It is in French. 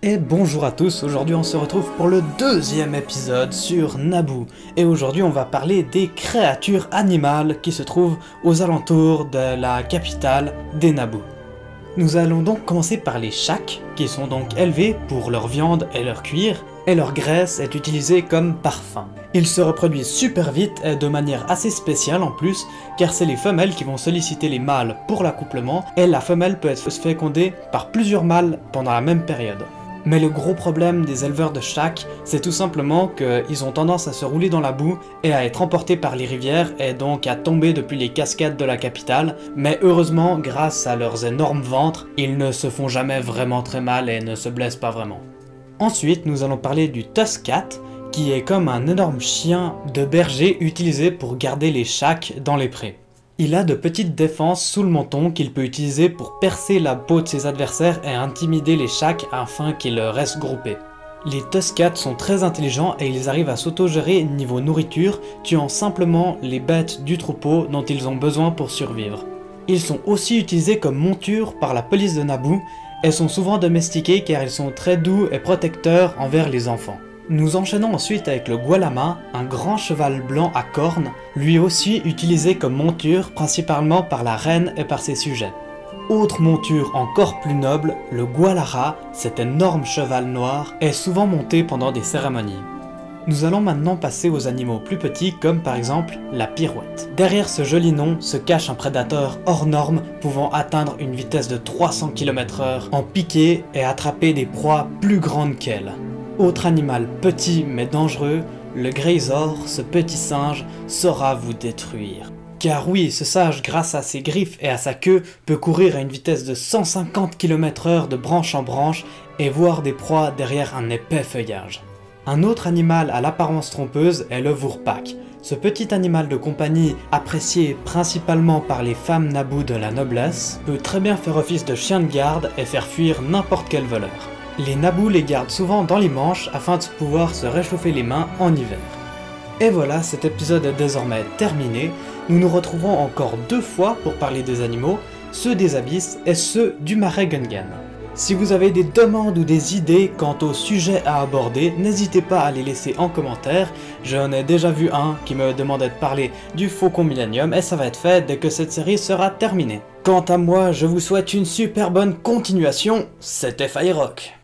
Et bonjour à tous, aujourd'hui on se retrouve pour le deuxième épisode sur Naboo. Et aujourd'hui on va parler des créatures animales qui se trouvent aux alentours de la capitale des Naboo. Nous allons donc commencer par les shaks, qui sont donc élevés pour leur viande et leur cuir, et leur graisse est utilisée comme parfum. Ils se reproduisent super vite et de manière assez spéciale en plus, car c'est les femelles qui vont solliciter les mâles pour l'accouplement, et la femelle peut être fécondée par plusieurs mâles pendant la même période. Mais le gros problème des éleveurs de shaks, c'est tout simplement qu'ils ont tendance à se rouler dans la boue et à être emportés par les rivières et donc à tomber depuis les cascades de la capitale, mais heureusement, grâce à leurs énormes ventres, ils ne se font jamais vraiment très mal et ne se blessent pas vraiment. Ensuite, nous allons parler du Tuscat, qui est comme un énorme chien de berger utilisé pour garder les shaks dans les prés. Il a de petites défenses sous le menton qu'il peut utiliser pour percer la peau de ses adversaires et intimider les shaks afin qu'ils restent groupés. Les Tuscats sont très intelligents et ils arrivent à s'autogérer niveau nourriture, tuant simplement les bêtes du troupeau dont ils ont besoin pour survivre. Ils sont aussi utilisés comme monture par la police de Naboo et sont souvent domestiqués car ils sont très doux et protecteurs envers les enfants. Nous enchaînons ensuite avec le Gualama, un grand cheval blanc à cornes, lui aussi utilisé comme monture principalement par la reine et par ses sujets. Autre monture encore plus noble, le Gualara, cet énorme cheval noir, est souvent monté pendant des cérémonies. Nous allons maintenant passer aux animaux plus petits comme par exemple la pirouette. Derrière ce joli nom se cache un prédateur hors norme pouvant atteindre une vitesse de 300 km/h en piqué et attraper des proies plus grandes qu'elle. Autre animal petit mais dangereux, le Grayzor, ce petit singe, saura vous détruire. Car oui, ce singe, grâce à ses griffes et à sa queue, peut courir à une vitesse de 150 km/h de branche en branche et voir des proies derrière un épais feuillage. Un autre animal à l'apparence trompeuse est le Vourpak. Ce petit animal de compagnie, apprécié principalement par les femmes Naboo de la noblesse, peut très bien faire office de chien de garde et faire fuir n'importe quel voleur. Les Naboo les gardent souvent dans les manches afin de pouvoir se réchauffer les mains en hiver. Et voilà, cet épisode est désormais terminé. Nous nous retrouverons encore 2 fois pour parler des animaux, ceux des abysses et ceux du marais Gungan. Si vous avez des demandes ou des idées quant au sujet à aborder, n'hésitez pas à les laisser en commentaire. J'en ai déjà vu un qui me demandait de parler du Faucon Millenium et ça va être fait dès que cette série sera terminée. Quant à moi, je vous souhaite une super bonne continuation, c'était Firerock.